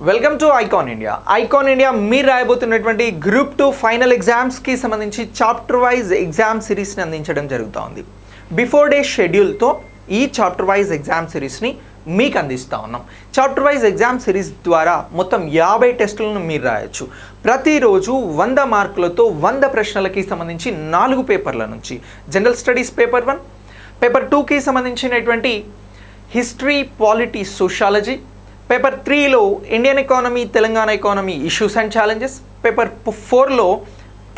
Welcome to icon India. Icon India మీరు రాయబోతున్నటువంటి group 2 final ఎగ్జామ్స్కి సంబంధించి చాప్టర్ వైజ్ ఎగ్జామ్ సిరీస్ని అందించడం జరుగుతోంది. బిఫోర్ డే షెడ్యూల్తో ఈ చాప్టర్ వైజ్ ఎగ్జామ్ సిరీస్ని మీకు అందిస్తూ ఉన్నాం. చాప్టర్ వైజ్ ఎగ్జామ్ సిరీస్ ద్వారా మొత్తం 50 టెస్టులను మీరు రాయొచ్చు. ప్రతిరోజు 100 మార్కులతో 100 ప్రశ్నలకి సంబంధించి 4 పేపర్ల నుంచి జనరల్ స్టడీస్ పేపర్ 1, పేపర్ 2కి సంబంధించినటువంటి హిస్టరీ, పాలిటీ, సోషాలజీ, పేపర్ 3లో Indian economy, Telangana economy issues and challenges, paper 4లో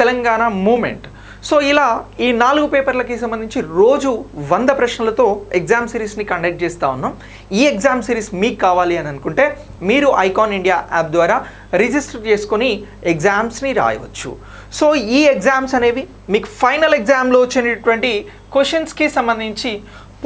తెలంగాణ మూమెంట్. సో ఇలా ఈ 4 పేపర్లకి సంబంధించి రోజు 100 ప్రశ్నలతో ఎగ్జామ్ సిరీస్ని కండక్ట్ చేస్తూ ఉన్నాం. ఈ ఎగ్జామ్ సిరీస్ మీకు కావాలి అని అనుకుంటే మీరు ఐకాన్ ఇండియా యాప్ ద్వారా రిజిస్టర్ చేసుకొని ఎగ్జామ్స్ని రాయవచ్చు. సో ఈ ఎగ్జామ్స్ అనేవి మీకు ఫైనల్ ఎగ్జామ్లో వచ్చినటువంటి క్వశ్చన్స్కి సంబంధించి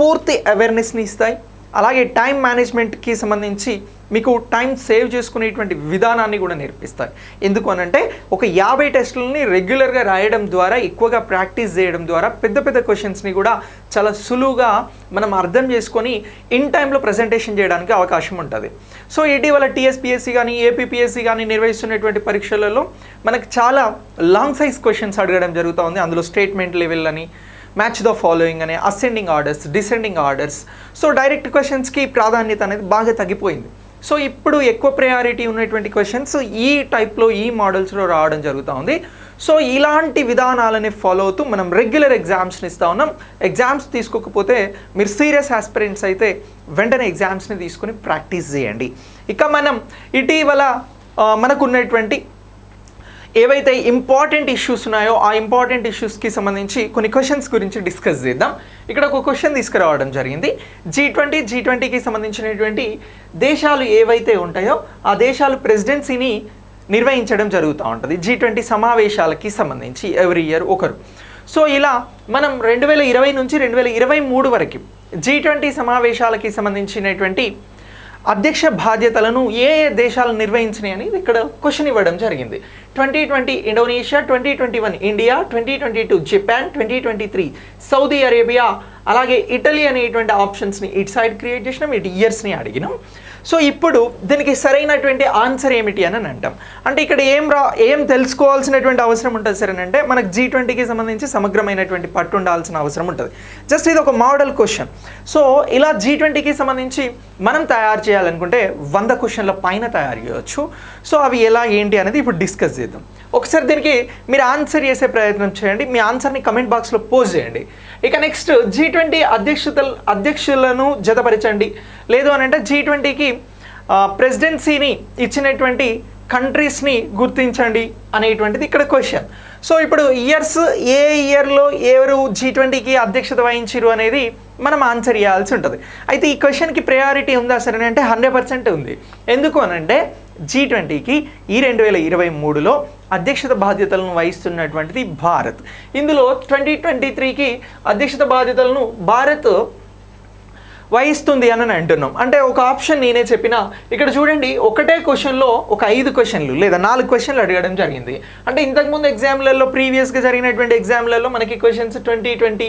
పూర్తి అవేర్నెస్ని ఇస్తాయి. అలాగే టైం మేనేజ్మెంట్కి సంబంధించి మీకు టైం సేవ్ చేసుకునేటువంటి విధానాన్ని కూడా నేర్పిస్తాయి. ఎందుకు అనంటే ఒక 50 టెస్టులని రెగ్యులర్గా రాయడం ద్వారా, ఎక్కువగా ప్రాక్టీస్ చేయడం ద్వారా పెద్ద పెద్ద క్వశ్చన్స్ని కూడా చాలా సులువుగా మనం అర్థం చేసుకొని ఇన్ టైంలో ప్రజెంటేషన్ చేయడానికి అవకాశం ఉంటుంది. సో ఇటీవల టీఎస్పీఎస్సీ కానీ ఏపీపీఎస్సీ కానీ నిర్వహిస్తున్నటువంటి పరీక్షలలో మనకు చాలా లాంగ్ సైజ్ క్వశ్చన్స్ అడగడం జరుగుతూ ఉంది. అందులో స్టేట్మెంట్ లెవెల్ అని, మ్యాచ్ ద ఫాలోయింగ్ అనే, ascending orders, descending orders. So direct క్వశ్చన్స్కి ప్రాధాన్యత అనేది బాగా తగ్గిపోయింది. సో ఇప్పుడు ఎక్కువ ప్రయారిటీ ఉన్నటువంటి క్వశ్చన్స్ ఈ టైప్లో, ఈ మోడల్స్లో రావడం జరుగుతూ ఉంది. సో ఇలాంటి విధానాలని ఫాలో అవుతూ మనం రెగ్యులర్ ఎగ్జామ్స్ని ఇస్తూ ఉన్నాం. ఎగ్జామ్స్ తీసుకోకపోతే మీరు సీరియస్ ఆస్పిరెంట్స్ అయితే వెంటనే ఎగ్జామ్స్ని తీసుకుని ప్రాక్టీస్ చేయండి. ఇక మనం ఇటీవల మనకున్నటువంటి ఏవైతే ఇంపార్టెంట్ ఇష్యూస్ ఉన్నాయో ఆ ఇంపార్టెంట్ ఇష్యూస్కి సంబంధించి కొన్ని క్వశ్చన్స్ గురించి డిస్కస్ చేద్దాం. ఇక్కడ ఒక క్వశ్చన్ తీసుకురావడం జరిగింది. G20కి సంబంధించినటువంటి దేశాలు ఏవైతే ఉంటాయో ఆ దేశాలు ప్రెసిడెన్సీని నిర్వహించడం జరుగుతూ ఉంటుంది. G20 సమావేశాలకి సంబంధించి ఎవ్రీ ఇయర్ ఒకరు. సో ఇలా మనం 2020 నుంచి 2023 వరకు G20 సమావేశాలకి సంబంధించినటువంటి అధ్యక్ష బాధ్యతలను ఏ దేశాలు నిర్వహించినాయి అనేది ఇక్కడ క్వశ్చన్ ఇవ్వడం జరిగింది. 2020 Indonesia, 2021 India, 2022 Japan, 2023 Saudi Arabia, అలాగే ఇటలీ అనేటువంటి ఆప్షన్స్ని ఇటు సైడ్ క్రియేట్ చేసినాం, ఇటు ఇయర్స్ని అడిగినాం. సో ఇప్పుడు దీనికి సరైనటువంటి ఆన్సర్ ఏమిటి అని అంటాం. అంటే ఇక్కడ ఏం తెలుసుకోవాల్సినటువంటి అవసరం ఉంటుంది సార్ అని అంటే మనకు G20కి సంబంధించి సమగ్రమైనటువంటి పట్టు ఉండాల్సిన అవసరం ఉంటుంది. జస్ట్ ఇది ఒక మోడల్ క్వశ్చన్. సో ఇలా G20కి సంబంధించి మనం తయారు చేయాలనుకుంటే 100 క్వశ్చన్ల పైన తయారు చేయవచ్చు. సో అవి ఎలా ఏంటి అనేది ఇప్పుడు డిస్కస్ చేద్దాం. ఒకసారి దీనికి మీరు ఆన్సర్ చేసే ప్రయత్నం చేయండి. మీ ఆన్సర్ని కమెంట్ బాక్స్లో పోస్ట్ చేయండి. ఇక నెక్స్ట్ G20 అధ్యక్షులను జతపరచండి. లేదు అని అంటే G20కి ప్రెసిడెన్సీని ఇచ్చినటువంటి కంట్రీస్ని గుర్తించండి అనేటువంటిది ఇక్కడ క్వశ్చన్. సో ఇప్పుడు ఇయర్స్, ఏ ఇయర్లో ఎవరు G20కి అధ్యక్షత వహించారు అనేది మనం ఆన్సర్ చేయాల్సి ఉంటుంది. అయితే ఈ క్వశ్చన్కి ప్రయారిటీ ఉందా సరే అంటే 100% ఉంది. ఎందుకు అనంటే G20కి ఈ 2023లో అధ్యక్షత బాధ్యతలను వహిస్తున్నటువంటిది భారత్. ఇందులో 2023కి అధ్యక్షత బాధ్యతలను భారత్ వహిస్తుంది అని అంటున్నాం. అంటే ఒక ఆప్షన్ నేనే చెప్పిన. ఇక్కడ చూడండి, ఒకటే క్వశ్చన్లో ఒక 5 క్వశ్చన్లు లేదా 4 క్వశ్చన్లు అడగడం జరిగింది. అంటే ఇంతకుముందు ఎగ్జామ్లలో, ప్రీవియస్గా జరిగినటువంటి ఎగ్జామ్లలో మనకి క్వశ్చన్స్ 2020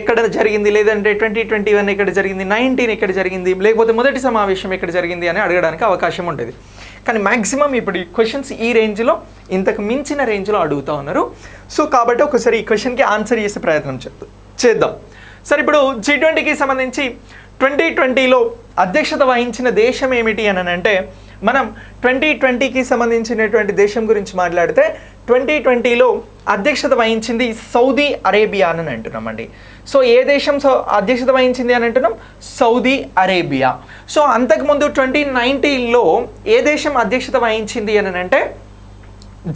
ఎక్కడ జరిగింది, లేదంటే 2021 ఎక్కడ జరిగింది, 19 ఎక్కడ జరిగింది, లేకపోతే మొదటి సమావేశం ఎక్కడ జరిగింది అని అడగడానికి అవకాశం ఉంటుంది. కానీ మ్యాక్సిమం ఇప్పుడు ఈ క్వశ్చన్స్ ఈ రేంజ్లో, ఇంతకు మించిన రేంజ్లో అడుగుతూ ఉన్నారు. సో కాబట్టి ఒకసారి ఈ క్వశ్చన్కి ఆన్సర్ చేసే ప్రయత్నం చేద్దాం. సరే, ఇప్పుడు G20కి సంబంధించి 2020లో అధ్యక్షత వహించిన దేశం ఏమిటి అని అంటే మనం 2020కి సంబంధించినటువంటి దేశం గురించి మాట్లాడితే 2020లో అధ్యక్షత వహించింది సౌదీ అరేబియా అని అంటున్నామండి. సో ఏ దేశం అధ్యక్షత వహించింది అని అంటున్నాం? Saudi Arabia. సో అంతకుముందు 2019లో ఏ దేశం అధ్యక్షత వహించింది అని అంటే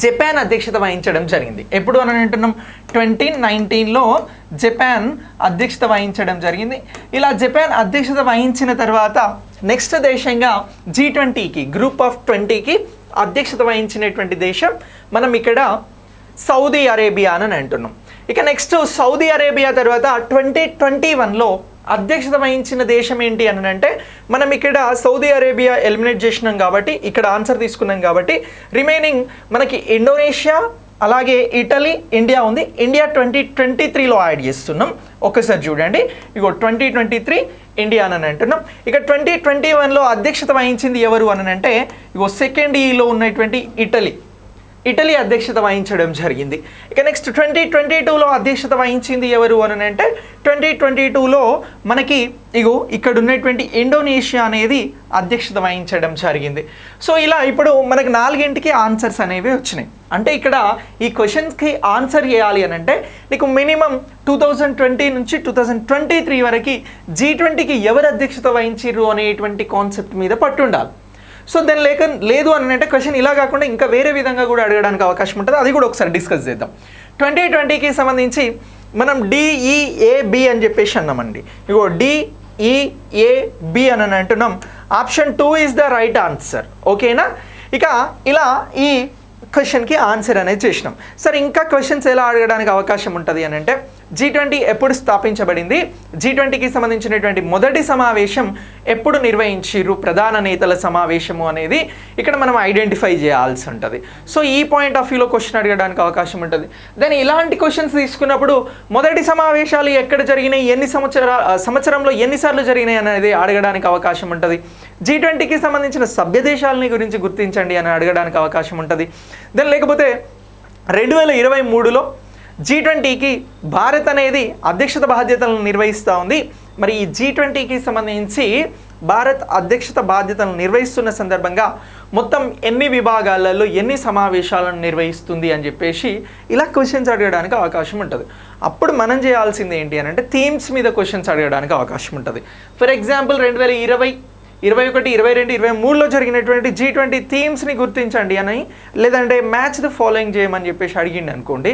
జపాన్ అధ్యక్షత వహించడం జరిగింది. ఎప్పుడు అని అంటున్నాం? 2019లో జపాన్ అధ్యక్షత వహించడం జరిగింది. ఇలా జపాన్ అధ్యక్షత వహించిన తర్వాత నెక్స్ట్ దేశంగా G20కి, గ్రూప్ ఆఫ్ 20కి అధ్యక్షత వహించినటువంటి దేశం మనం ఇక్కడ సౌదీ అరేబియా అని అంటున్నాం. ఇక నెక్స్ట్ సౌదీ అరేబియా తర్వాత 2021లో అధ్యక్షత వహించిన దేశం ఏంటి అని అంటే మనం ఇక్కడ సౌదీ అరేబియా ఎలిమినేట్ చేసినాం కాబట్టి ఇక్కడ ఆన్సర్ తీసుకున్నాం కాబట్టి రిమైనింగ్ మనకి ఇండోనేషియా, అలాగే ఇటలీ, ఇండియా ఉంది. ఇండియా 2023లో యాడ్ చేస్తున్నాం. ఒకసారి చూడండి, ఇగో 2023 ఇండియా అని అంటున్నాం. ఇక 2021లో అధ్యక్షత వహించింది ఎవరు అని అంటే ఇగో సెకండ్ ఈలో ఉన్నటువంటి ఇటలీ అధ్యక్షత వహించడం జరిగింది. ఇక నెక్స్ట్ 2022లో అధ్యక్షత వహించింది ఎవరు అని అంటే 2022లో మనకి ఇగో ఇక్కడ ఉన్నటువంటి ఇండోనేషియా అనేది అధ్యక్షత వహించడం జరిగింది. సో ఇలా ఇప్పుడు మనకి 4కి ఆన్సర్స్ అనేవి వచ్చినాయి. అంటే ఇక్కడ ఈ క్వశ్చన్స్కి ఆన్సర్ చేయాలి అని అంటే నీకు మినిమం 2020 నుంచి 2023 వరకు G20కి ఎవరు అధ్యక్షత వహించారు అనేటువంటి కాన్సెప్ట్ మీద పట్టుండాలి. సో దాని లేదు అని అంటే క్వశ్చన్ ఇలా కాకుండా ఇంకా వేరే విధంగా కూడా అడగడానికి అవకాశం ఉంటుంది. అది కూడా ఒకసారి డిస్కస్ చేద్దాం. 2020కి సంబంధించి మనం DEAB అని చెప్పేసి అన్నామండి. ఇగో DEAB అని అంటున్నాం. Option 2 is the right answer. ఓకేనా? ఇక ఇలా ఈ క్వశ్చన్కి ఆన్సర్ అనేది చేసినాం. సరే, ఇంకా క్వశ్చన్స్ ఎలా అడగడానికి అవకాశం ఉంటుంది అని అంటే G20 ఎప్పుడు స్థాపించబడింది, G20కి సంబంధించినటువంటి మొదటి సమావేశం ఎప్పుడు నిర్వహించారు, ప్రధాన నేతల సమావేశము అనేది ఇక్కడ మనం ఐడెంటిఫై చేయాల్సి ఉంటుంది. సో ఈ పాయింట్ ఆఫ్ వ్యూలో క్వశ్చన్ అడగడానికి అవకాశం ఉంటుంది. దాని ఇలాంటి క్వశ్చన్స్ తీసుకున్నప్పుడు మొదటి సమావేశాలు ఎక్కడ జరిగినాయి, సంవత్సరంలో ఎన్నిసార్లు జరిగినాయి అనేది అడగడానికి అవకాశం ఉంటుంది. G20కి సంబంధించిన సభ్య దేశాలని గురించి గుర్తించండి అని అడగడానికి అవకాశం ఉంటుంది. దాని లేకపోతే 2023లో G20కి భారత్ అనేది అధ్యక్షత బాధ్యతలను నిర్వహిస్తూ ఉంది. మరి ఈ G20కి సంబంధించి భారత్ అధ్యక్షత బాధ్యతలను నిర్వహిస్తున్న సందర్భంగా మొత్తం ఎన్ని విభాగాలలో ఎన్ని సమావేశాలను నిర్వహిస్తుంది అని చెప్పేసి ఇలా క్వశ్చన్స్ అడగడానికి అవకాశం ఉంటుంది. అప్పుడు మనం చేయాల్సింది ఏంటి అని అంటే థీమ్స్ మీద క్వశ్చన్స్ అడగడానికి అవకాశం ఉంటుంది. ఫర్ ఎగ్జాంపుల్ 2020, 21, 22, 23లో జరిగినటువంటి G20 థీమ్స్ని గుర్తించండి అని, లేదంటే మ్యాచ్ ద ఫాలోయింగ్ చేయమని చెప్పేసి అడిగిండి అనుకోండి.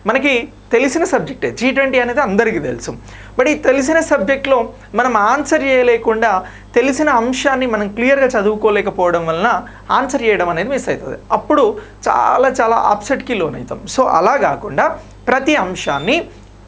మనకి తెలిసిన సబ్జెక్టే G20 అనేది అందరికీ తెలుసు. బట్ ఈ తెలిసిన సబ్జెక్ట్లో మనం ఆన్సర్ చేయలేకుండా తెలిసిన అంశాన్ని మనం క్లియర్గా చదువుకోలేకపోవడం వలన ఆన్సర్ చేయడం అనేది మిస్ అవుతుంది. అప్పుడు చాలా అప్సెట్కి లోనవుతాం. సో అలా కాకుండా ప్రతి అంశాన్ని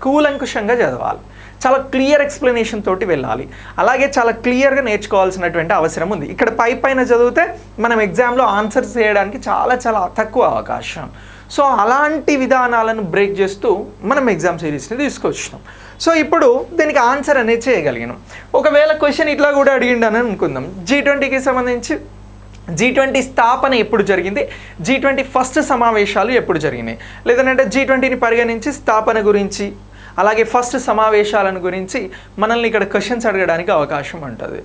కూలంకుషంగా చదవాలి, చాలా క్లియర్ ఎక్స్ప్లెనేషన్ తోటి వెళ్ళాలి. అలాగే చాలా క్లియర్గా నేర్చుకోవాల్సినటువంటి అవసరం ఉంది. ఇక్కడ పైన చదివితే మనం ఎగ్జామ్లో ఆన్సర్స్ చేయడానికి చాలా తక్కువ అవకాశం. సో అలాంటి విధానాలను బ్రేక్ చేస్తూ మనం ఎగ్జామ్ సిరీస్ని తీసుకొచ్చినాం. సో ఇప్పుడు దీనికి ఆన్సర్ అనేది చేయగలిగినాం. ఒకవేళ క్వశ్చన్ ఇట్లా కూడా అడిగిండని అనుకుందాం, G20కి సంబంధించి G20 స్థాపన ఎప్పుడు జరిగింది, G20 ఫస్ట్ సమావేశాలు ఎప్పుడు జరిగినాయి, లేదంటే G20ని పరిగణించి స్థాపన గురించి అలాగే ఫస్ట్ సమావేశాలను గురించి మనల్ని ఇక్కడ క్వశ్చన్స్ అడగడానికి అవకాశం ఉంటుంది.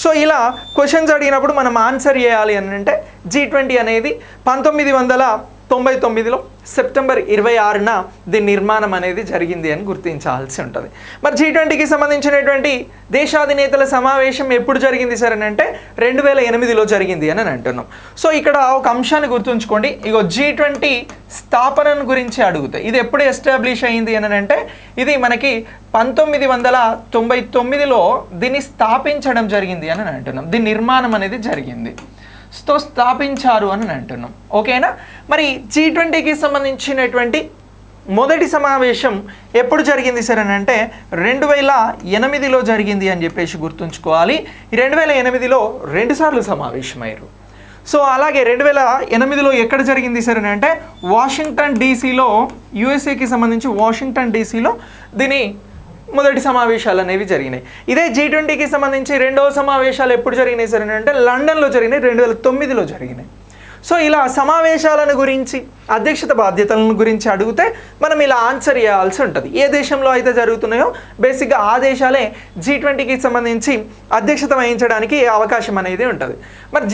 సో ఇలా క్వశ్చన్స్ అడిగినప్పుడు మనం ఆన్సర్ చేయాలి అని అంటే G20 అనేది 1999లో సెప్టెంబర్ 26న దీని నిర్మాణం అనేది జరిగింది అని గుర్తించాల్సి ఉంటుంది. మరి G20కి సంబంధించినటువంటి దేశాధినేతల సమావేశం ఎప్పుడు జరిగింది సార్ అని అంటే 2008లో జరిగింది అని అంటున్నాం. సో ఇక్కడ ఒక అంశాన్ని గుర్తుంచుకోండి. ఇగో G20 స్థాపనను గురించి అడుగుతాయి. ఇది ఎప్పుడు ఎస్టాబ్లిష్ అయింది అని అంటే ఇది మనకి 1999లో దీన్ని స్థాపించడం జరిగింది అని అంటున్నాం. దీని నిర్మాణం అనేది జరిగింది, స్థాపించారు అని అంటున్నాం. ఓకేనా? మరి G20కి సంబంధించినటువంటి మొదటి సమావేశం ఎప్పుడు జరిగింది సార్ అని అంటే 2008లో జరిగింది అని చెప్పేసి గుర్తుంచుకోవాలి. 2008లో 2 సార్లు సమావేశమయ్యారు. సో అలాగే 2008లో ఎక్కడ జరిగింది సార్ అని అంటే వాషింగ్టన్ డీసీలో, యూఎస్ఏకి సంబంధించి వాషింగ్టన్ డీసీలో దీని మొదటి సమావేశాలు అనేవి జరిగినాయి. ఇదే G20కి సంబంధించి రెండవ సమావేశాలు ఎప్పుడు జరిగినాయి సార్ అని అంటే లండన్లో జరిగినాయి, 2009లో జరిగినాయి. సో ఇలా సమావేశాలను గురించి అధ్యక్షత బాధ్యతలను గురించి అడిగితే మనం ఇలా ఆన్సర్ చేయాల్సి ఉంటుంది. ఏ దేశంలో అయితే జరుగుతున్నాయో బేసిక్గా ఆ దేశాలే G20కి సంబంధించి అధ్యక్షత వహించడానికి అవకాశం అనేది ఉంటుంది. మరి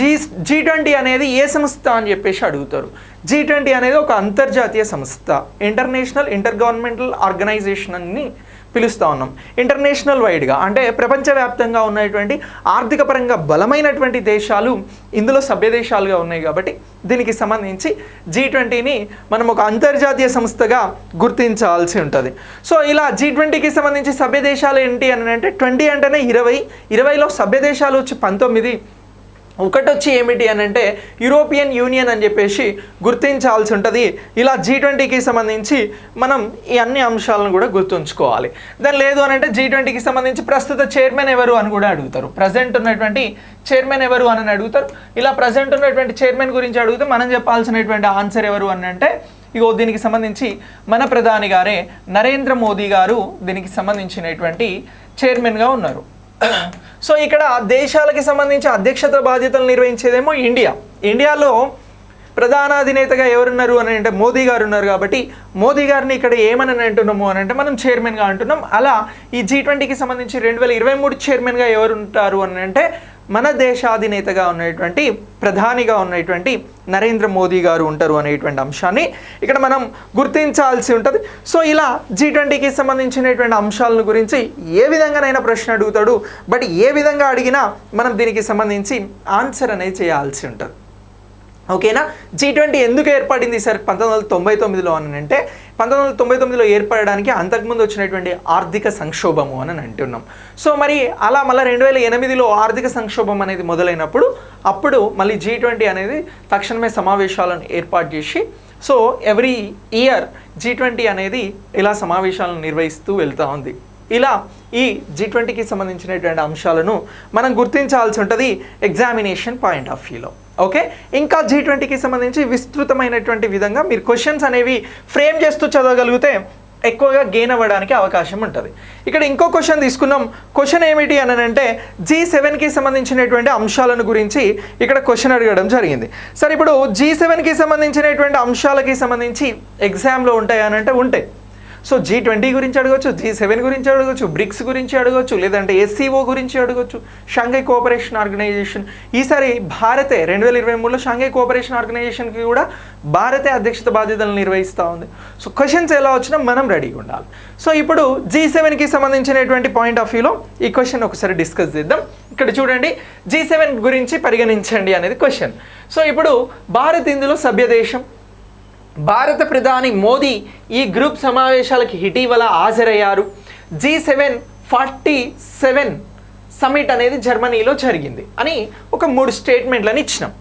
G20 అనేది ఏ సంస్థ అని చెప్పేసి అడుగుతారు. G20 అనేది ఒక అంతర్జాతీయ సంస్థ, ఇంటర్నేషనల్ ఇంటర్గవర్నమెంటల్ ఆర్గనైజేషన్ అని పిలుస్తూ ఉన్నాం. ఇంటర్నేషనల్ వైడ్గా అంటే ప్రపంచవ్యాప్తంగా ఉన్నటువంటి ఆర్థిక పరంగా బలమైనటువంటి దేశాలు ఇందులో సభ్య దేశాలుగా ఉన్నాయి. కాబట్టి దీనికి సంబంధించి G20ని మనం ఒక అంతర్జాతీయ సంస్థగా గుర్తించాల్సి ఉంటుంది. సో ఇలా G20కి సంబంధించి సభ్య దేశాలు ఏంటి అని అంటే 20 అంటేనే 20లో సభ్య దేశాలు వచ్చి 19, ఒకటి వచ్చి ఏమిటి అని అంటే యూరోపియన్ యూనియన్ అని చెప్పేసి గుర్తించాల్సి ఉంటుంది. ఇలా G20కి సంబంధించి మనం ఈ అన్ని అంశాలను కూడా గుర్తుంచుకోవాలి. దాని లేదు అని అంటే G20కి సంబంధించి ప్రస్తుత చైర్మన్ ఎవరు అని కూడా అడుగుతారు. ప్రజెంట్ ఉన్నటువంటి చైర్మన్ ఎవరు అని అడుగుతారు. ఇలా ప్రజెంట్ ఉన్నటువంటి చైర్మన్ గురించి అడిగితే మనం చెప్పాల్సినటువంటి ఆన్సర్ ఎవరు అని అంటే ఇగో దీనికి సంబంధించి మన ప్రధాని గారే నరేంద్ర మోదీ గారు దీనికి సంబంధించినటువంటి చైర్మన్గా ఉన్నారు. సో ఇక్కడ దేశాలకి సంబంధించి అధ్యక్షత బాధ్యతలు నిర్వహించేదేమో ఇండియాలో ప్రధానాధినేతగా ఎవరున్నారు అని అంటే మోదీ గారు ఉన్నారు. కాబట్టి మోదీ గారిని ఇక్కడ ఏమని అంటున్నాము అని అంటే మనం చైర్మన్గా అంటున్నాం. అలా ఈ G20కి సంబంధించి 2023 చైర్మన్గా ఎవరు ఉంటారు అని అంటే మన దేశాధినేతగా ఉన్నటువంటి ప్రధానిగా ఉన్నటువంటి నరేంద్ర మోదీ గారు ఉంటారు అనేటువంటి అంశాన్ని ఇక్కడ మనం గుర్తించాల్సి ఉంటుంది. సో ఇలా G20కి సంబంధించినటువంటి అంశాలను గురించి ఏ విధంగానైనా ప్రశ్న అడుగుతాడు. బట్ ఏ విధంగా అడిగినా మనం దీనికి సంబంధించి ఆన్సర్ అనేది చేయాల్సి ఉంటుంది. ఓకేనా. G20 ఎందుకు ఏర్పడింది సార్ 1999లో అని అంటే 1999లో ఏర్పడడానికి అంతకుముందు వచ్చినటువంటి ఆర్థిక సంక్షోభము అని అంటున్నాం. సో మరి అలా మళ్ళీ 2008లో ఆర్థిక సంక్షోభం అనేది మొదలైనప్పుడు అప్పుడు మళ్ళీ G20 అనేది తక్షణమే సమావేశాలను ఏర్పాటు చేసి సో ఎవ్రీ ఇయర్ G20 అనేది ఇలా సమావేశాలను నిర్వహిస్తూ వెళ్తూ ఉంది. ఇలా ఈ G20కి సంబంధించినటువంటి అంశాలను మనం గుర్తించాల్సి ఉంటుంది ఎగ్జామినేషన్ పాయింట్ ఆఫ్ వ్యూలో. ఓకే. ఇంకా G20కి సంబంధించి విస్తృతమైనటువంటి విధంగా మీరు క్వశ్చన్స్ అనేవి ఫ్రేమ్ చేస్తూ చదవగలిగితే ఎక్కువగా గెయిన్ అవ్వడానికి అవకాశం ఉంటుంది. ఇక్కడ ఇంకో క్వశ్చన్ తీసుకున్నాం. క్వశ్చన్ ఏమిటి అని అంటే G7కి సంబంధించినటువంటి అంశాలను గురించి ఇక్కడ క్వశ్చన్ అడగడం జరిగింది. సరే ఇప్పుడు G7కి సంబంధించినటువంటి అంశాలకి సంబంధించి ఎగ్జామ్లో ఉంటాయి అని అంటే ఉంటాయి. సో G20 గురించి అడగవచ్చు, G7 గురించి అడగవచ్చు, బ్రిక్స్ గురించి అడగవచ్చు, లేదంటే SCO గురించి అడగవచ్చు, షాంఘై కోఆపరేషన్ ఆర్గనైజేషన్. ఈసారి భారతే 2023లో షాంఘై కోఆపరేషన్ ఆర్గనైజేషన్కి కూడా భారతే అధ్యక్షత బాధ్యతలు నిర్వహిస్తూ ఉంది. సో క్వశ్చన్స్ ఎలా వచ్చినా మనం రెడీగా ఉండాలి. సో ఇప్పుడు G7కి సంబంధించినటువంటి పాయింట్ ఆఫ్ వ్యూలో ఈ క్వశ్చన్ ఒకసారి డిస్కస్ చేద్దాం. ఇక్కడ చూడండి, G7 గురించి పరిగణించండి అనేది క్వశ్చన్. సో ఇప్పుడు భారత్ ఇందులో సభ్య దేశం. భారత ప్రధాని మోదీ ఈ గ్రూప్ సమావేశాలకి ఇటీవల హాజరయ్యారు. G747 సమిట్ అనేది జర్మనీలో జరిగింది అని ఒక 3 స్టేట్మెంట్లను ఇచ్చినాం.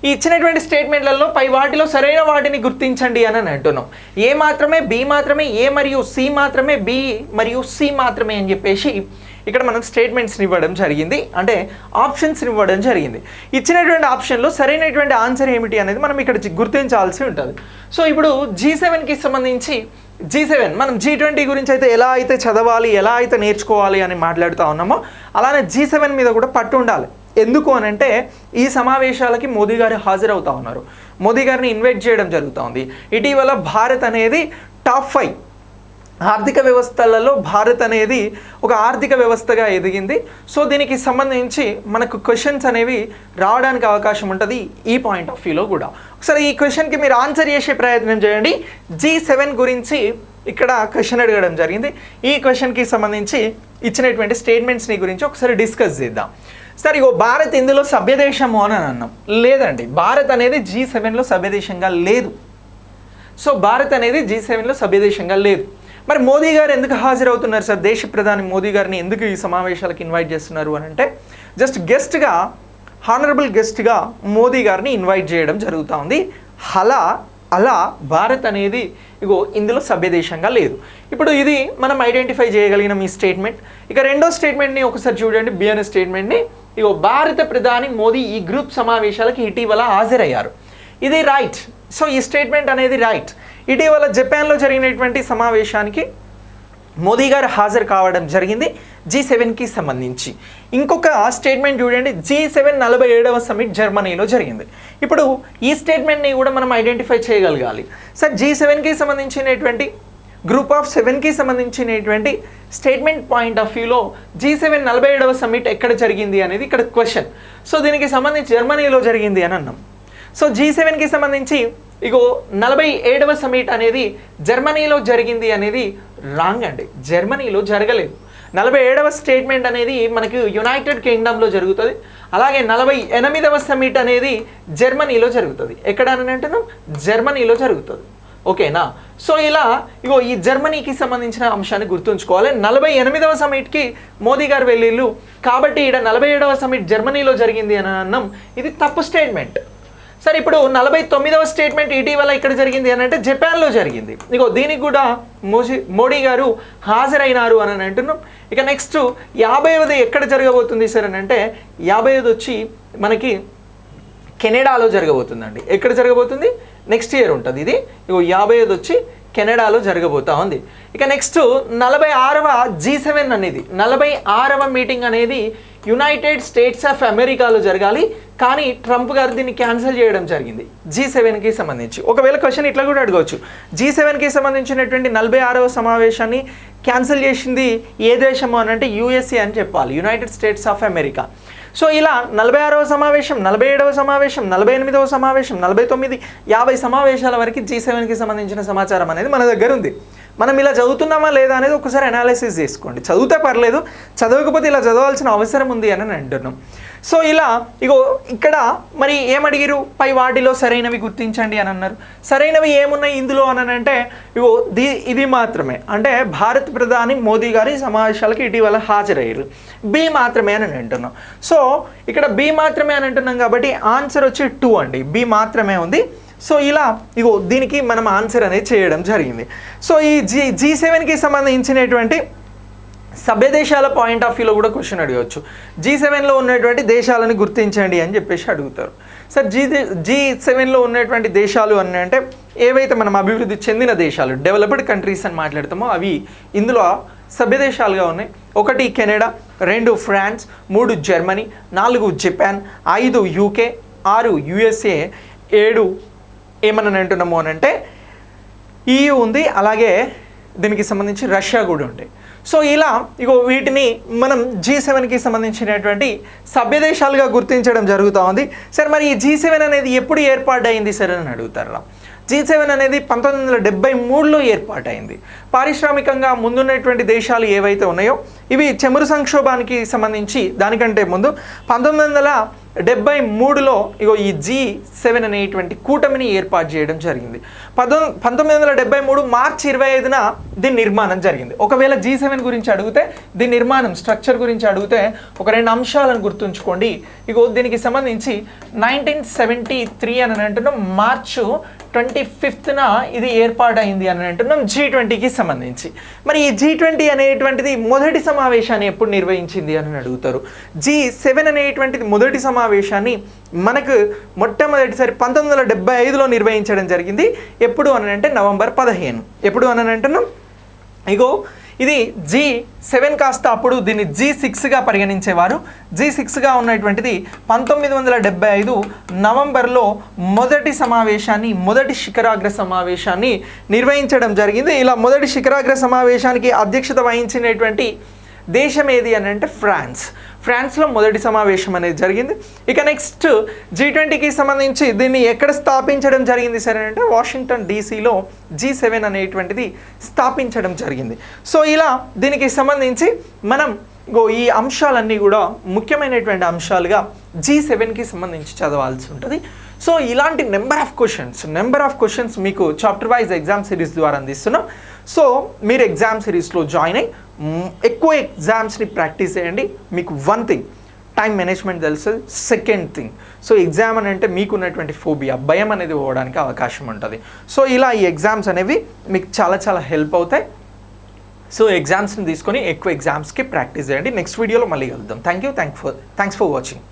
ఈ ఇచ్చినటువంటి స్టేట్మెంట్లలో పై వాటిలో సరైన వాటిని గుర్తించండి అని అంటున్నాం. ఏ మాత్రమే, బి మాత్రమే, ఏ మరియు సి మాత్రమే, బి మరియు సి మాత్రమే అని చెప్పేసి ఇక్కడ మనం స్టేట్మెంట్స్ని ఇవ్వడం జరిగింది, అంటే ఆప్షన్స్ని ఇవ్వడం జరిగింది. ఇచ్చినటువంటి ఆప్షన్లో సరైనటువంటి ఆన్సర్ ఏమిటి అనేది మనం ఇక్కడ గుర్తించాల్సి ఉంటుంది. సో ఇప్పుడు G7కి సంబంధించి G7 మనం G20 గురించి అయితే ఎలా అయితే చదవాలి, ఎలా అయితే నేర్చుకోవాలి అని మాట్లాడుతూ ఉన్నామో అలానే G7 మీద కూడా పట్టు ఉండాలి. ఎందుకు అని అంటే ఈ సమావేశాలకి మోదీ గారు హాజరవుతూ ఉన్నారు. మోదీ గారిని ఇన్వైట్ చేయడం జరుగుతూ ఉంది. ఇటీవల భారత్ అనేది టాప్ 5 ఆర్థిక వ్యవస్థలలో భారత్ అనేది ఒక ఆర్థిక వ్యవస్థగా ఎదిగింది. సో దీనికి సంబంధించి మనకు క్వశ్చన్స్ అనేవి రావడానికి అవకాశం ఉంటుంది ఈ పాయింట్ ఆఫ్ వ్యూలో కూడా. ఒకసారి ఈ క్వశ్చన్కి మీరు ఆన్సర్ చేసే ప్రయత్నం చేయండి. G7 గురించి ఇక్కడ క్వశ్చన్ అడగడం జరిగింది. ఈ క్వశ్చన్కి సంబంధించి ఇచ్చినటువంటి స్టేట్మెంట్స్ని గురించి ఒకసారి డిస్కస్ చేద్దాం. సరే ఇగో భారత్ ఇందులో సభ్యదేశము అని అన్నాం. లేదండి, భారత్ అనేది G7లో సభ్యదేశంగా లేదు. సో భారత్ అనేది G7లో సభ్యదేశంగా లేదు. మరి మోదీ గారు ఎందుకు హాజరవుతున్నారు సార్? దేశ ప్రధాని మోదీ గారిని ఎందుకు ఈ సమావేశాలకు ఇన్వైట్ చేస్తున్నారు అని అంటే జస్ట్ గెస్ట్గా, హానరబుల్ గెస్ట్గా మోదీ గారిని ఇన్వైట్ చేయడం జరుగుతూ ఉంది. అలా భారత్ అనేది ఇగో ఇందులో సభ్యదేశంగా లేదు. ఇప్పుడు ఇది మనం ఐడెంటిఫై చేయగలిగిన మీ స్టేట్మెంట్. ఇక రెండో స్టేట్మెంట్ని ఒకసారి చూడండి, బి అనే స్టేట్మెంట్ని. ఇగో భారత ప్రధాని మోదీ ఈ గ్రూప్ సమావేశాలకు ఇటీవల హాజరయ్యారు. ఇది రైట్. సో ఈ స్టేట్మెంట్ అనేది రైట్. ఇటీవల జపాన్లో జరిగినటువంటి సమావేశానికి మోదీ గారు హాజరు కావడం జరిగింది G7కి సంబంధించి. ఇంకొక స్టేట్మెంట్ చూడండి, G7 47వ సమిట్ జర్మనీలో జరిగింది. ఇప్పుడు ఈ స్టేట్మెంట్ని కూడా మనం ఐడెంటిఫై చేయగలగాలి. సార్ G7కి సంబంధించినటువంటి గ్రూప్ ఆఫ్ 7కి సంబంధించినటువంటి స్టేట్మెంట్ పాయింట్ ఆఫ్ వ్యూలో G7 47వ సమిట్ ఎక్కడ జరిగింది అనేది ఇక్కడ క్వశ్చన్. సో దీనికి సంబంధించి జర్మనీలో జరిగింది అని అన్నాం. సో G7కి సంబంధించి ఇగో 47వ సమిట్ అనేది జర్మనీలో జరిగింది అనేది రాంగ్ అండి. జర్మనీలో జరగలేదు. 47వ స్టేట్మెంట్ అనేది మనకి యునైటెడ్ కింగ్డమ్లో జరుగుతుంది. అలాగే 48వ సమిట్ అనేది జర్మనీలో జరుగుతుంది. ఎక్కడ అని అంటున్నాం? జర్మనీలో జరుగుతుంది. ఓకేనా. సో ఇలా ఇగో ఈ జర్మనీకి సంబంధించిన అంశాన్ని గుర్తుంచుకోవాలి. 48వ సమిట్కి మోదీ గారు వెళ్ళిళ్ళు కాబట్టి ఇక్కడ 47వ సమిట్ జర్మనీలో జరిగింది అని అన్నాం. ఇది తప్పు స్టేట్మెంట్. సరే ఇప్పుడు 49వ స్టేట్మెంట్ ఇటీవల ఇక్కడ జరిగింది అని అంటే జపాన్లో జరిగింది. ఇగో దీనికి కూడా మోడీ గారు హాజరైనారు అని అంటున్నాం. ఇక నెక్స్ట్ 50వది ఎక్కడ జరగబోతుంది సార్ అని అంటే 50వది వచ్చి మనకి కెనడాలో జరగబోతుందండి. ఎక్కడ జరగబోతుంది? నెక్స్ట్ ఇయర్ ఉంటుంది ఇది. ఇగో 55 వచ్చి కెనడాలో జరగబోతా ఉంది. ఇక నెక్స్ట్ 46వ G7 అనేది 46వ మీటింగ్ అనేది యునైటెడ్ స్టేట్స్ ఆఫ్ అమెరికాలో జరగాలి, కానీ ట్రంప్ గారు దీన్ని క్యాన్సిల్ చేయడం జరిగింది G7కి సంబంధించి. ఒకవేళ క్వశ్చన్ ఇట్లా కూడా అడగవచ్చు, G7కి సంబంధించినటువంటి 46వ సమావేశాన్ని క్యాన్సిల్ చేసింది ఏ దేశము అని అంటే USA అని చెప్పాలి, United states of America. So ఇలా 46వ సమావేశం, 47వ సమావేశం, 48వ సమావేశం, 49, 50 సమావేశాల వరకు G7కి సంబంధించిన సమాచారం అనేది మన దగ్గర ఉంది. మనం ఇలా చదువుతున్నామా లేదా అనేది ఒకసారి అనాలిసిస్ చేసుకోండి. చదివితే పర్లేదు, చదవకపోతే ఇలా చదవాల్సిన అవసరం ఉంది అని అంటున్నాం. సో ఇలా ఇగో ఇక్కడ మరి ఏమడిగిరు, పై వాటిలో సరైనవి గుర్తించండి అని అన్నారు. సరైనవి ఏమున్నాయి ఇందులో అని అంటే ఇగో ఇది మాత్రమే, అంటే భారత ప్రధాని మోదీ గారి సమావేశాలకు ఇటీవల హాజరయ్యారు. బి మాత్రమే అని అంటున్నాం. సో ఇక్కడ బి మాత్రమే అని అంటున్నాం కాబట్టి ఆన్సర్ వచ్చి 2 అండి, బి మాత్రమే ఉంది. సో ఇలా ఇగో దీనికి మనం ఆన్సర్ అనేది చేయడం జరిగింది. సో ఈ G7కి సంబంధించినటువంటి సభ్య దేశాల పాయింట్ ఆఫ్ వ్యూలో కూడా క్వశ్చన్ అడగవచ్చు. G7లో ఉన్నటువంటి దేశాలను గుర్తించండి అని చెప్పేసి అడుగుతారు. సార్ G7లో ఉన్నటువంటి దేశాలు అని అంటే ఏవైతే మనం అభివృద్ధి చెందిన దేశాలు, డెవలప్డ్ కంట్రీస్ అని మాట్లాడతామో అవి ఇందులో సభ్య దేశాలుగా ఉన్నాయి. 1 Canada, 2 France, 3 Germany, 4 Japan, 5 UK, 6 USA, 7 ఏమని అంటున్నాము అని అంటే EU ఉంది, అలాగే దీనికి సంబంధించి రష్యా కూడా ఉంటాయి. సో ఇలా ఇగో వీటిని మనం G7కి సంబంధించినటువంటి సభ్య దేశాలుగా గుర్తించడం జరుగుతూ ఉంది. సార్ మరి ఈ G7 అనేది ఎప్పుడు ఏర్పాటైంది సార్ అని అడుగుతారు. G7 అనేది 1973లో ఏర్పాటైంది. పారిశ్రామికంగా ముందున్నటువంటి దేశాలు ఏవైతే ఉన్నాయో ఇవి చమురు సంక్షోభానికి సంబంధించి దానికంటే ముందు 1973లో ఇగో ఈ G7 అనేటువంటి కూటమిని ఏర్పాటు చేయడం జరిగింది. 1973 మార్చి 25న దీని నిర్మాణం జరిగింది. ఒకవేళ G7 గురించి అడిగితే దీని నిర్మాణం స్ట్రక్చర్ గురించి అడిగితే ఒక 2 అంశాలను గుర్తుంచుకోండి. ఇగో దీనికి సంబంధించి 1973 అని అంటున్నాం, మార్చు 25న ఇది ఏర్పాటైంది అని అంటున్నాం G20కి సంబంధించి. మరి ఈ G20 అనేటువంటిది మొదటి సమావేశాన్ని ఎప్పుడు నిర్వహించింది అని అడుగుతారు. G7 అనేటువంటిది మొదటి సమావేశాన్ని మనకు మొట్టమొదటిసారి 1975లో నిర్వహించడం జరిగింది. ఎప్పుడు అని అంటే నవంబర్ 15. ఎప్పుడు అని అంటున్నాం, ఇగో ఇది G7 కాస్త అప్పుడు దీన్ని G6గా పరిగణించేవారు. G6గా ఉన్నటువంటిది 1975 నవంబర్లో మొదటి సమావేశాన్ని, మొదటి శిఖరాగ్ర సమావేశాన్ని నిర్వహించడం జరిగింది. ఇలా మొదటి శిఖరాగ్ర సమావేశానికి అధ్యక్షత వహించినటువంటి దేశం ఏది అని అంటే ఫ్రాన్స్లో మొదటి సమావేశం అనేది జరిగింది. ఇక నెక్స్ట్ G20కి సంబంధించి దీన్ని ఎక్కడ స్థాపించడం జరిగింది సరే అంటే వాషింగ్టన్ DCలో G7 అనేటువంటిది స్థాపించడం జరిగింది. సో ఇలా దీనికి సంబంధించి మనం ఈ అంశాలన్నీ కూడా ముఖ్యమైనటువంటి అంశాలుగా G7కి సంబంధించి చదవాల్సి ఉంటుంది. సో ఇలాంటి నెంబర్ ఆఫ్ క్వశ్చన్స్ మీకు చాప్టర్ వైజ్ ఎగ్జామ్ సిరీస్ ద్వారా అందిస్తున్నాం. సో మీరు ఎగ్జామ్ సిరీస్లో జాయిన్ అయ్యి ఎక్కువ ఎగ్జామ్స్ని ప్రాక్టీస్ చేయండి. మీకు 1 థింగ్ టైం మేనేజ్మెంట్ తెలుసు, 2nd థింగ్ సో ఎగ్జామ్ అని అంటే మీకున్నటువంటి ఫోబియా, భయం అనేది పోవడానికి అవకాశం ఉంటుంది. సో ఇలా ఈ ఎగ్జామ్స్ అనేవి మీకు చాలా హెల్ప్ అవుతాయి. సో ఎగ్జామ్స్ని తీసుకొని ఎక్కువ ఎగ్జామ్స్కి ప్రాక్టీస్ చేయండి. నెక్స్ట్ వీడియోలో మళ్ళీ కలుద్దాం. Thanks for watching.